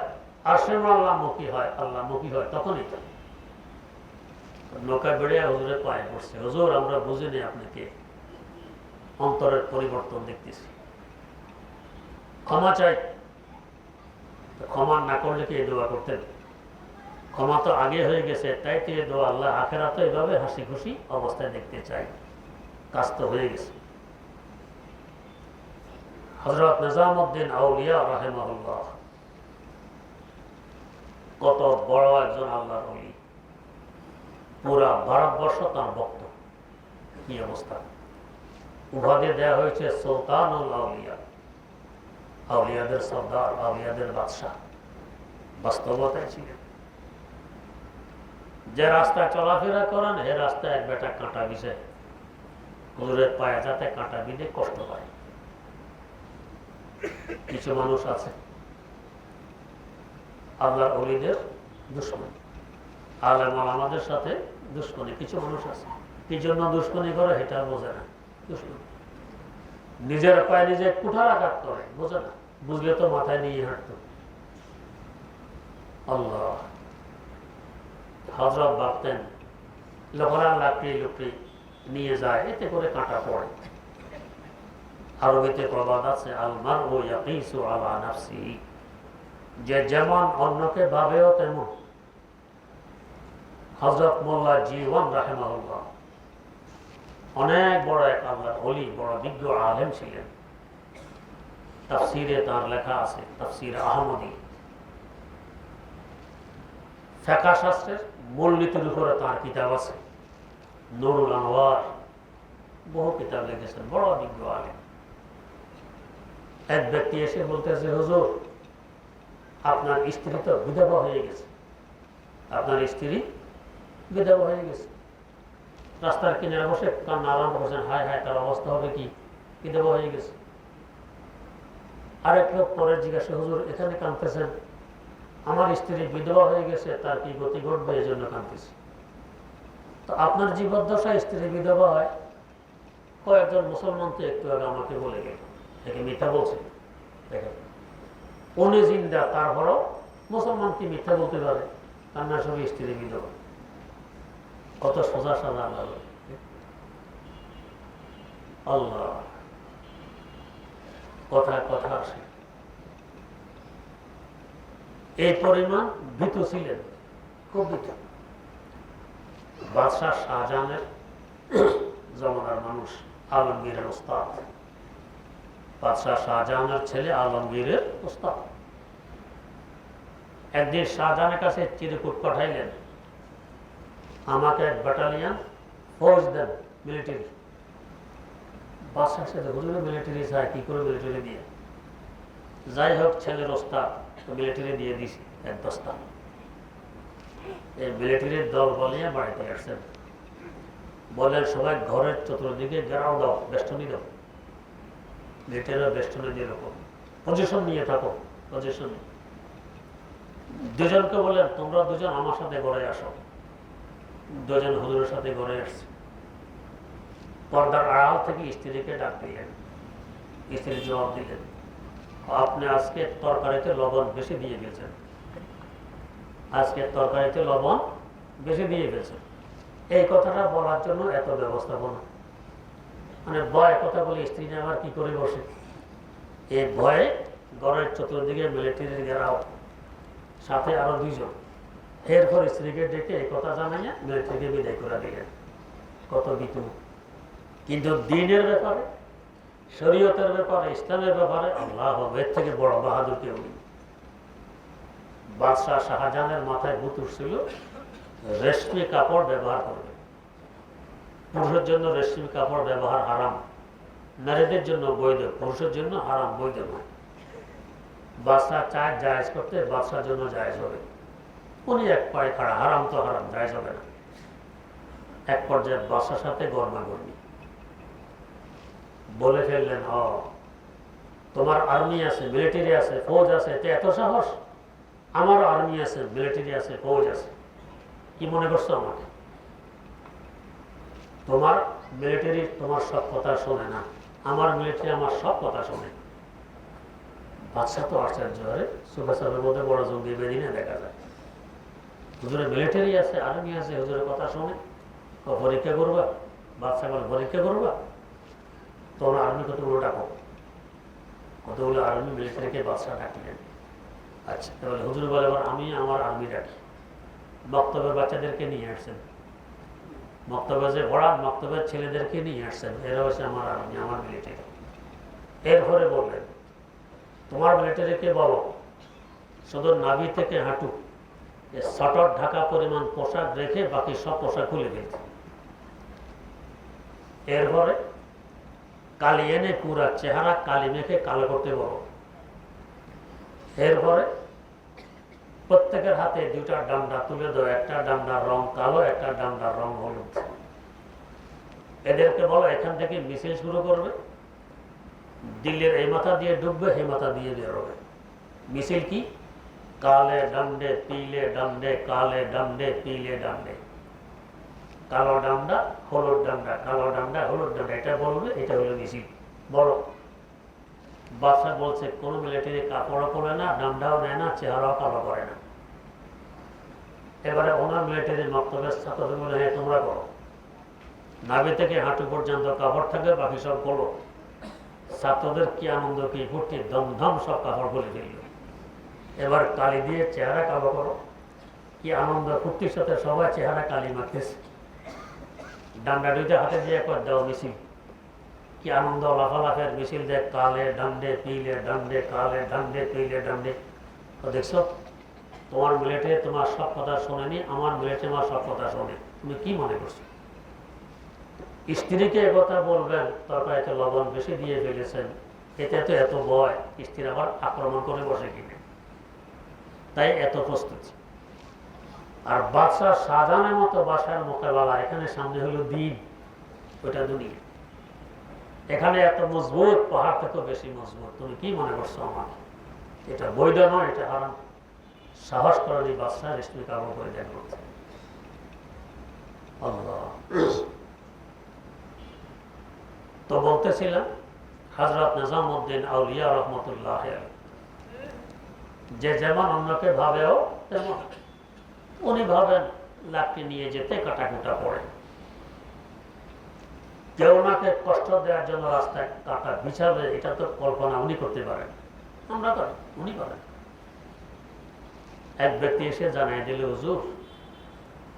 আর সে আল্লাহ মুখী হয়, আল্লাহ মুখী হয়, তখনই তো নৌকা বেড়ে হুজুরের পায়ে পড়ছে। হুজুর আমরা বুঝিনি আপনাকে, অন্তরের পরিবর্তন দেখতেছি, ক্ষমা চাই। ক্ষমা না করলে কি এই দোয়া করতেন? ক্ষমা তো আগে হয়ে গেছে, তাই তো এই দোয়া আল্লাহ আখেরাতে এভাবে হাসি খুশি অবস্থায় দেখতে চাই। কাজ তো হয়ে গেছে। হযরত নিজামউদ্দিন আউলিয়া রাহিমাহুল্লাহ কত বড় একজন আল্লাহর ওলি, পুরা ভারতবর্ষ তার ভক্ত। কি অবস্থা! উপাধি দেওয়া হয়েছে সুলতানুল আউলিয়া, আউলিয়াদের সর্দার, আউলিয়াদের বাদশাহ। বাস্তবতায় ছিলেন। যে রাস্তায় চলাফেরা করেন এ রাস্তায় এক বেটা কাঁটা বিছে, হুজুরের পায়ে যাতে কাঁটা বিঁধে কষ্ট পায়। কিছু মানুষ আছে আল্লাহর ওলিদের দুশমন, আলেম ওলামাদের সাথে দুশমনি। কিছু মানুষ আছে কি জন্য দুশমনি করে এটা বোঝে না। দুশমনি নিজের পায়ে নিজে কুঠারাঘাত করে, বোঝে না। বুঝলে তো মাথায় নিয়ে হাঁটত। আল্লাহ হযরত ভাবতেন লোকেরা লাকড়ি লুকড়ি নিয়ে যায়, এতে করে কাঁটা পড়ে। আরবিতে প্রবাদ আছে আল মারউ ইয়াকিসু আলা নাফসিহি, যে যেমন অন্যকে ভাবেও তেমন। হযরত মোল্লা জীবন রাহিমাহুল্লাহ অনেক বড় এক আল্লাহর ওলি, বড় বিজ্ঞ আলেম ছিলেন। তাফসীরে তার লেখা আছে, তাফসীর আহমদী। ফিকহ শাস্ত্রের মূলনীতির উপরে তার কিতাব আছে, নুরুল আনওয়ার। বহু কিতাব লিখেছেন, বড় বিজ্ঞ আলেম। এক ব্যক্তি এসে বলতেছে, হুজুর আপনার স্ত্রী তো বিধবা হয়ে গেছে, আপনার স্ত্রী বিধবা হয়ে গেছে। রাস্তার কিনারে বসে কান্না আরম্ভ করছেন, হায় হায় তার অবস্থা হবে কি, বিধবা হয়ে গেছে। আরেক লোক পরে জিজ্ঞাসা, হুজুর এখানে কাঁদতেছেন, আমার স্ত্রী বিধবা হয়ে গেছে, তার কি গতি ঘটবে এই জন্য কাঁদতেছে। তো আপনার জীবদ্দশায় স্ত্রী বিধবা হয়, কয়েকজন মুসলমান তো একটু আগে আমাকে বলে গেল, একে মিথ্যা বলছে। দেখেন উনি জিন্দা, তারপরও মুসলমান কি মিথ্যা বলতে পারে? কান্নার সঙ্গে স্ত্রী বিধবা। কত সোজা সাজা আল্লাহ। আল্লাহ কথা কথা আসে। এই পরিমাণ ভীতু ছিলেন, খুব ভীতু। বাদশাহ শাহজাহানের জমানার মানুষ, আলমগীরের ওস্তাদ। বাদশাহ শাহজাহানের ছেলে আলমগীরের ওস্তাদ একদিন শাহজাহানের কাছে চিরকুট পাঠাইলেন, আমাকে এক ব্যাটালিয়ান ফৌজ দেন, মিলিটারি। বাদশাহ সাথে হুজুরের মিলিটারি চায়, কি করে মিলিটারি দিয়ে? যাই হোক ছেলের ওস্তাদ, মিলিটারি দিয়ে দিছি এক দস্তা। এই মিলিটারির দল বলিয়ে বাড়িতে আসছেন, বলেন সবাই ঘরের চতুর্দিকে ঘেরাও দাও, বেষ্টনী দাও। মিলিটারির বেষ্টনী দিয়ে রকম পজিশন নিয়ে থাকো, পজিশন। দুজনকে বলেন তোমরা দুজন আমার সাথে ঘরে আসো। দুজন হুজুরের সাথে ঘরে আসছে। পর্দার আড়াল থেকে স্ত্রীকে ডাক দিলেন। স্ত্রী জবাব দিলেন, আপনি আজকে তরকারিতে লবণ বেশি দিয়ে গেছেন, আজকে তরকারিতে লবণ বেশি দিয়ে গেছেন। এই কথাটা বলার জন্য এত ব্যবস্থাপনা, মানে ভয় কথা বলে স্ত্রী আবার কি করে বসে। এই ভয়ে ঘরের চতুর্দিকে মিলিটারির ঘেরাও, সাথে আরো দুইজন। এরপর স্ত্রীকে ডেকে এই কথা জানাইয়া মিলিটারিকে বিদায় করে দিলেন। কত বিতু! কিন্তু দিনের ব্যাপারে, শরীয়তের ব্যাপারে, ইসলামের ব্যাপারে আল্লাহ এর থেকে বড় বাহাদুর কেউ নেই। বাদশাহ শাহজাহানের মাথায় ভূত উঠছিল রেশমি কাপড় ব্যবহার করবে। পুরুষের জন্য রেশমি কাপড় ব্যবহার হারাম, নারীদের জন্য বৈধ, পুরুষের জন্য হারাম, বৈধ নয়। বাদশাহ চায় জায়েজ করতে, বাদশার জন্য জায়েজ হবে। উনি এক পায়ে খাড়া, হারাম তো হারাম, জায়েজ হবে না। এক পর্যায়ে বাদশার সাথে গরমাগর্মি বলে ফেললেন, তোমার আর্মি আছে, মিলিটারি আছে, ফৌজ আছে, এত সাহস? আমারও আর্মি আছে, মিলিটারি আছে, ফৌজ আছে। কি মনে করছো আমাকে? তোমার মিলিটারি তোমার সব কথা শোনে না, আমার মিলিটারি আমার সব কথা শোনে। বাদশাহ তো আশ্চর্য, হয় সুবাসের মধ্যে বড় জঙ্গি বেদিনে দেখা যায়। হুজুরের মিলিটারি আছে, আর্মি আছে, হুজুরের কথা শোনে। পরীক্ষা করবা? বাদশাহ বলে পরীক্ষা করবা? তোমার আর্মি কতগুলো ডাকো। কতগুলো আর্মি মিলিটারিকে বাদশাহ ডাকলেন। আচ্ছা, এবার হুজুর বলে এবার আমি আমার আর্মি রাখি। বক্তব্যের বাচ্চাদেরকে নিয়ে আসছেন, বক্তব্য যে পড়ান বক্তব্যের ছেলেদেরকে নিয়ে আসছেন, এরা হচ্ছে আমার আর্মি, আমার মিলিটারি। এরপরে বললেন তোমার মিলিটারিকে বলো শুধু নাভি থেকে হাঁটু শটর ঢাকা পরিমাণ পোশাক রেখে বাকি সব পোশাক খুলে ফেলছে। এরপরে কালি এনে পুরা চেহারা কালি মেখে কালো করতে বলো। এরপরে প্রত্যেকের হাতে দুটা ডান্ডা তুলে দাও, একটা ডান্ডার রং কালো, একটা ডান্ডার রং হলুদ। এদেরকে বলো এখান থেকে মিছিল শুরু করবে, দিল্লির এই মাথা দিয়ে ডুববে, এই মাথা দিয়ে বেরোবে। মিছিল কি? কালে ডান্ডে পিলে ডান্ডে, কালে ডান্ডে পিলে ডান্ডে, কালো ডান্ডা হলুদ ডান্ডা, কালো ডান্ডা হলুদ ডান্ডা, এটা বলবে, এটা হলো মিছিল। বলো। বাদশা বলছে কোন মিলিটারি কাপড়ও পরে না, ডান্ডাও নেয় না, চেহারাও কালো করে না। এবারে ওনার মিলিটারির বক্তব্যের ছাত্রদের বলে হ্যাঁ তোমরা করো, নাভি থেকে হাঁটু পর্যন্ত কাপড় থাকবে, বাকি সব করো। ছাত্রদের কি আনন্দ, কি ফুর্তি, দমধম সব কাপড় খুলে ফেলল। এবার কালি দিয়ে চেহারা কালো করো। কি আনন্দ ফুর্তির সাথে সবাই চেহারা কালি মাখতেছে। ডান্ডা দুইটা হাতে দিয়ে একবার দাও মিছিল। কি আনন্দ, লাফালাফের মিছিল দেখ, কালে ডান্ডে পিলে ডান্ডে, কালে ডান্ডে পিলে ডান্ডে। দেখছো তোমার মিলিটারি তোমার সব কথা শোনেনি, আমার মিলিটারি আমার সব কথা শোনে। তুমি কি মনে করছো? স্ত্রীকে একথা বলবেন তরকারিতে লবণ বেশি দিয়ে ফেলেছেন, এতে তো এত ভয়, স্ত্রী আবার আক্রমণ করে বসে কিনে, তাই এত প্রস্তুতি। আর বাদশাহ শাহজাহানের মতো বাসার মোকাবেলা, এখানে সামনে হলো দিন, ওইটা দুনিয়া। এখানে এত মজবুত, পাহাড় থেকে বেশি মজবুত। তুমি কি মনে করছো আমার? এটা বৈধ নয়, এটা হারাম। সাহস করেনি বাদশাহ স্ত্রী কাবু করে দেন করতে। আল্লাহ। তো বলতেছিলাম হযরত নিজামউদ্দিন আউলিয়া রহমতুল্লাহ যে যেমন অন্যকে ভাবেও তেমন উনি ভাবেন লাঠি নিয়ে যেতে কাটাকুটা পড়ে। কেউ ওনাকে কষ্ট দেওয়ার জন্য রাস্তায় কাটা বিছাবে, এটা তো কল্পনা উনি করতে পারেন, আমরা করি, উনি করেন। এক ব্যক্তি এসে জানাই দিল হুজুর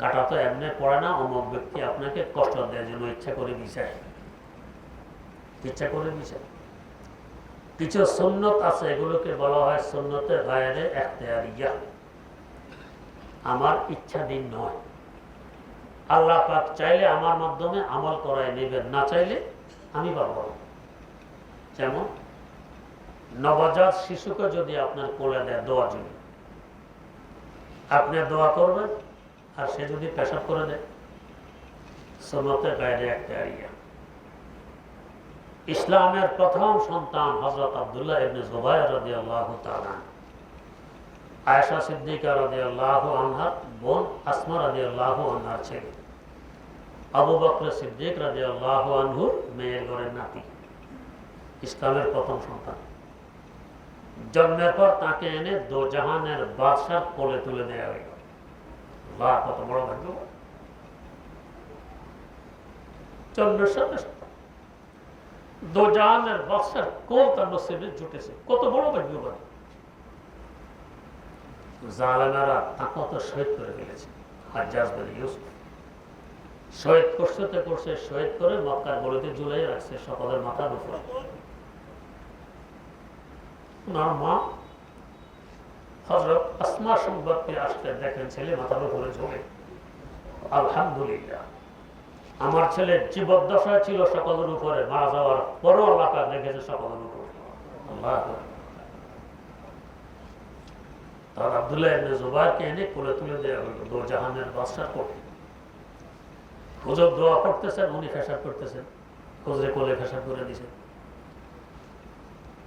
কাটা তো এমনি পড়ে না, অমুক ব্যক্তি আপনাকে কষ্ট দেওয়ার জন্য ইচ্ছা করে বিছায়, ইচ্ছা করে বিছায়। কিছু সুন্নত আছে, এগুলোকে বলা হয় সুন্নতে গায়রে ইখতিয়ারিয়া, আমার ইচ্ছাধীন নয়। আল্লাহ পাক চাইলে আমার মাধ্যমে আমল করায় নেবেন, না চাইলে আমি পারবো। যেমন নবজাত শিশুকে যদি আপনার কোলে দেয় দোয়ার জন্য, আপনি দোয়া করবেন, আর সে যদি পেশাব করে দেয়, সুন্নতে গায়রে ইখতিয়ারিয়া। ইসলামের প্রথম সন্তান হযরত আব্দুল্লাহ ইবনে জুবাইর রাদিয়াল্লাহু তাআলা, আয়েশা সিদ্দিকা রাদিয়াল্লাহু আনহার বোন আসমা রাদিয়াল্লাহু আনহার ছেলে, আবু বকর সিদ্দিক রাদিয়াল্লাহু আনহুর মেয়ের ঘরের নাতি, ইসলামের প্রথম সন্তান। জন্মের পর তাকে এনে দো জাহানের বাদশার কোলে তুলে দেওয়া হইল। আল্লাহ, কত বড় ভাগ্য! জন্মের সাথে দো জাহানের বাদশার কোল তার নসিবে জুটেছে, কত বড় ভাগ্যবান! জালেমেরা তাকে তো শহীদ করে ফেলেছে। হাজ্জাজ বিন ইউসুফ শহীদ করছে, শহীদ করে মক্কার গলিতে ঝুলাই রাখছে সকলের মাথার উপর। ওনার মা হযরত আসমা সংবাদ পেয়ে আসতে দেখেন ছেলে মাথার উপরে ঝুলে। আলহামদুলিল্লাহ, আমার ছেলে জীবদ্দশায় ছিল সকলের উপরে, মারা যাওয়ার পরও আল্লাহ পাক রেখেছে সকলের উপরে। আল্লাহ। তার আব্দুল্লাহ ইবনে জুবাইরকে এনে কোলে তুলে দেওয়া হলো দো জাহানের বাদশার কোলে। হুজুর দোয়া করতেছেন, উনি পেশাব করতেছেন, হুজুরে কোলে পেশাব করে দিয়েছেন।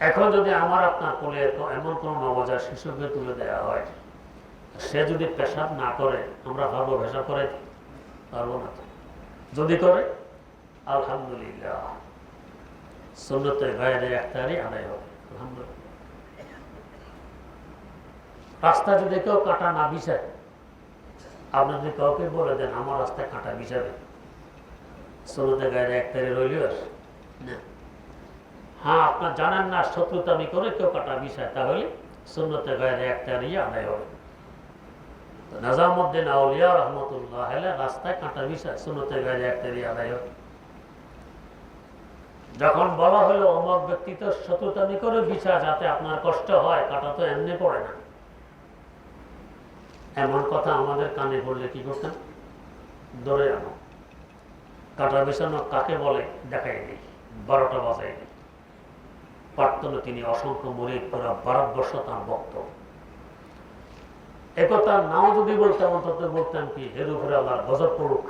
এখন যদি আমার আপনার কোলে এমন কোন নবজাত শিশুকে তুলে দেওয়া হয়, সে যদি পেশাব না করে, আমরা ভাবো পেশাব করে, পারবো না। যদি করে আলহামদুলিল্লাহ, সুন্নতে গায়রে ইখতিয়ারি আদায় হবে। আলহামদুলিল্লাহ। রাস্তা যদি কেউ কাঁটা না বিছায়, আপনি যদি কাউকে বলে দেন আমার রাস্তায় কাঁটা বিছাবে, সুন্নতে গায়রে ইখতিয়ারি রইল না। হ্যাঁ, আপনার জানেন না শত্রুতামি করে কেউ কাঁটা বিছায়, তাহলে সুন্নতে গায়রে ইখতিয়ারিয়া আদায় হবে। নিজামউদ্দিন আউলিয়া রহমতুল্লাহ আলাইহি রাস্তায় কাঁটা বিছায় সুন্নতে গায়রে ইখতিয়ারিয়া আদায় হবে। যখন বলা হলো অমুক ব্যক্তি তো শত্রুতামি করে বিছা যাতে আপনার কষ্ট হয়, কাঁটা তো এমনি পড়ে না, এমন কথা আমাদের কানে পড়লে কি করতেন? দৌড়ে আনো, কাঁটা বিছানো কাকে বলে দেখাই দিই, 12টা বাজাই দিই। পারতেন তিনি অসংখ্য মুরিদ, পুরা ভারতবর্ষ তাঁর ভক্ত। একথা নাও যদি বলতাম, অন্তত বলতাম কি এর উপরে আল্লাহর গজব পড়ুক।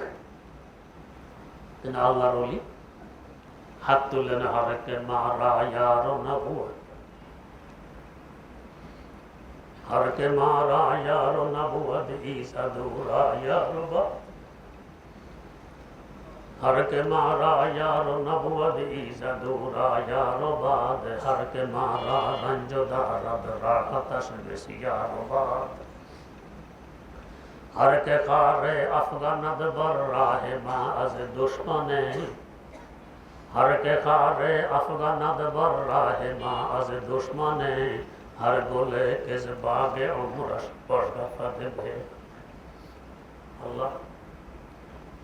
তিনি আল্লাহর ওলি, হাত তুললেন, হরকে মারা ইয়ার নবুয়ত, হরকে মারা ইয়ার নবুয়ত ঈসা দূরা ইয়ার বা, হরকে মারা ইয়ার নবুয়ত ঈসা দূরা ইয়ার বাদ, হরকে মারা রঞ্জ দারদ রাহতশ বিসিয়ার বাদ, হরকে কারে আফগানদ বর রাহে মা আজ দুশ্মনে, हर के खारे अफगानद बर राहे माँ अज दुश्मने, हर गोले किस बागे उम्रश बरगफत भे। अल्लाह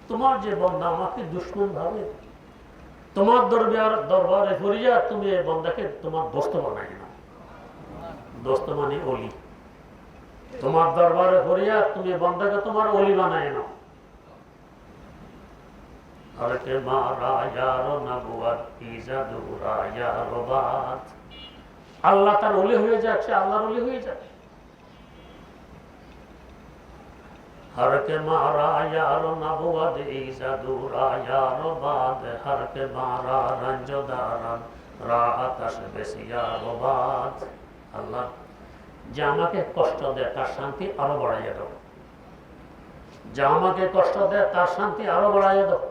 তোমার যে বান্দা আমাকে দুশমন ভাবে, তোমার দরবারে ফরিয়া তুমি এই বান্দাকে তোমার দোস্ত বানাই না। দোস্ত মানে ওলি। তোমার দরবারে ফরিয়া তুমি বান্দাকে তোমার ওলি বানাই না। হরকে মারা ইয়ার নবুয়ত ঈসা দূরা ইয়ার বাদ, আল্লাহ তার ওলি হয়ে যাচ্ছে, আল্লাহর ওলি হয়ে যাচ্ছে। হরকে মারা ইয়ার নবুয়ত ঈসা দূরা ইয়ার বাদ, হরকে মারা রঞ্জ দারান রাহতশ বিসিয়ার বাদ। আল্লাহ যে আমাকে কষ্ট দেয় তার শান্তি আরো বাড়াইয়া দাও, যে আমাকে কষ্ট দেয় তার শান্তি আরো বাড়াইয়া দাও।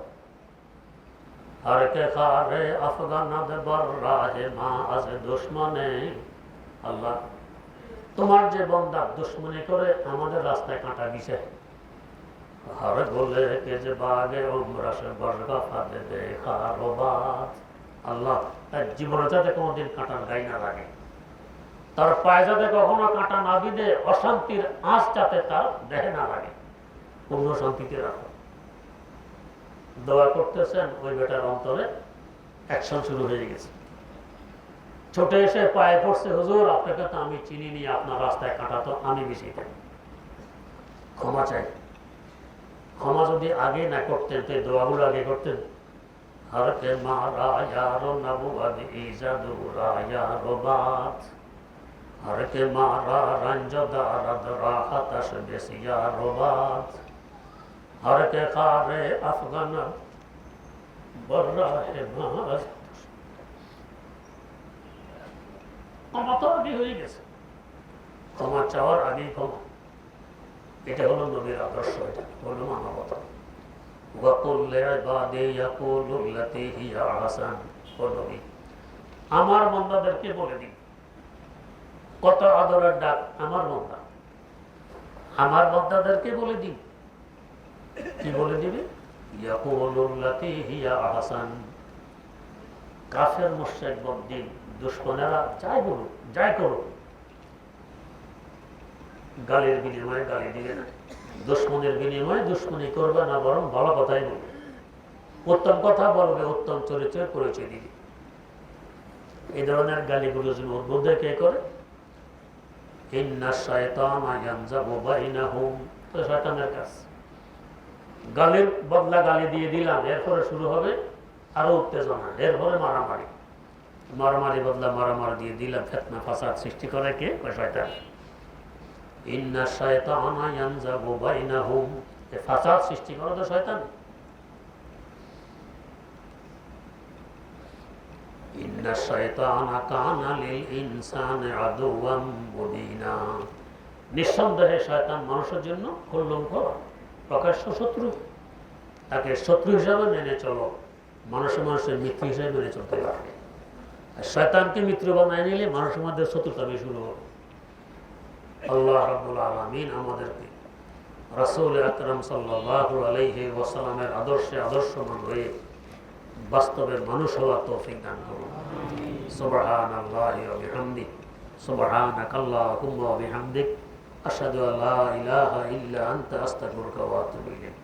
हर के खारे अफगानद बर राहे माँ अज दुश्मने। আল্লাহ তোমার যে বান্দা দুশ্মনী করে আমাদের রাস্তায় কাঁটা দিছে, हर गोले के जे बागे उम्र से बरगफा दे देखा रोबात। আল্লাহ তার জীবনে যাতে কোনোদিন কাঁটার গায়ে না লাগে, তার পায়ে যাতে কখনো কাঁটা না বিঁধে, অশান্তির আঁচ যাতে তার দেহে না লাগে, পূর্ণ শান্তিতে রাখো। দোয়া করতেছেন, ওই বেটার অন্তরে অ্যাকশন শুরু হয়ে গেছে। ছোটে এসে পায়ে পড়ছে, হুজুর আপনাকে তো আমি চিনি নি, আপনার রাস্তায় কাঁটা তো আমি বিছিয়ে, ক্ষমা চাই। ক্ষমা যদি আগে না করতেন তো দোয়াগুলো আগে করতেন। হরকে মারা ইয়ার নবুয়ত ঈসা দূরা ইয়ার বাদ, হরকে মারা রঞ্জ দারদ রাহতশ বিসিয়ার বাদ, हर के खारे अफगान बर राहे माँ। ক্ষমা তো আগে হয়ে গেছে, ক্ষমা চাওয়ার আগেই ক্ষমা। এটা হলো নবীর আদর্শ, এটা হলো মানবতা। ওয়াকুল লিইবাদি ইয়াকুলু আল্লাতী হিয়া আহসান। ও নবী, আমার বান্দাদেরকে বলে দিন, কত আদরের ডাক আমার বান্দা, আমার বান্দাদেরকে বলে দিন। কি বলে দিবে? ইয়াকুলুল্লাতী হিয়া আহসান। কাফের মুশরিক বদ্দিন দুশমনেরা যাই বলুক, যাই করুক, গালির বিনিময়ে গালি দিবে না, দুশমনের বিনিময়ে দুশমনি করবে না, বরং ভালো কথাই বলবে, উত্তম কথা বলবে, উত্তম চরিত্রের পরিচয় দিবে। এই ধরনের গালিগুলো যদি উদ্বুদ্ধ কে করে? ইন্না শায়তানা ইয়ানজাগু বাইনাহুম। তো শয়তানের কাজ। গালির বদলা গালি দিয়ে দিলাম, এরপরে শুরু হবে আরো উত্তেজনা, এরপরে মারামারি, মারামারি বদলা মারামারি দিয়ে দিলাম, ফিতনা ফাসাদ সৃষ্টি করে কে? শয়তান। ইন্না শায়তানা ইয়ানজাগু বাইনাহুম, এই ফাসাদ সৃষ্টি করে তো শয়তান। ইন্না শায়তানা কানা লিল ইনসানি আদুওয়াম মুবিনা। নিঃসন্দেহে শয়তান মানুষের জন্য খুল্লঙ্ঘল, প্রকাশ্য শত্রু। তাকে শত্রু হিসাবে মেনে চলো, মানুষের মিত্র হিসাবে মেনে চলতে পারবে। আর শয়তানকে মিত্র বানায় নিলে মানুষের মধ্যে শত্রুতামি শুরু হবে। আল্লাহ রাব্বুল আলামিন আমাদেরকে রাসূল আকরাম সাল্লাল্লাহু আলাইহি ওয়াসাল্লামের আদর্শে আদর্শমান হয়ে বাস্তবে মানুষ হওয়ার তৌফিক দান করুন। সুবহানাল্লাহি ওয়া বিহামদিহি সুবহানাকাল্লাহুম্মা ওয়া বিহামদিক আশহাদু আল্লা ইলাহা ইল্লা আনতা আস্তাগফিরুকা ওয়া আতুবু ইলাইক।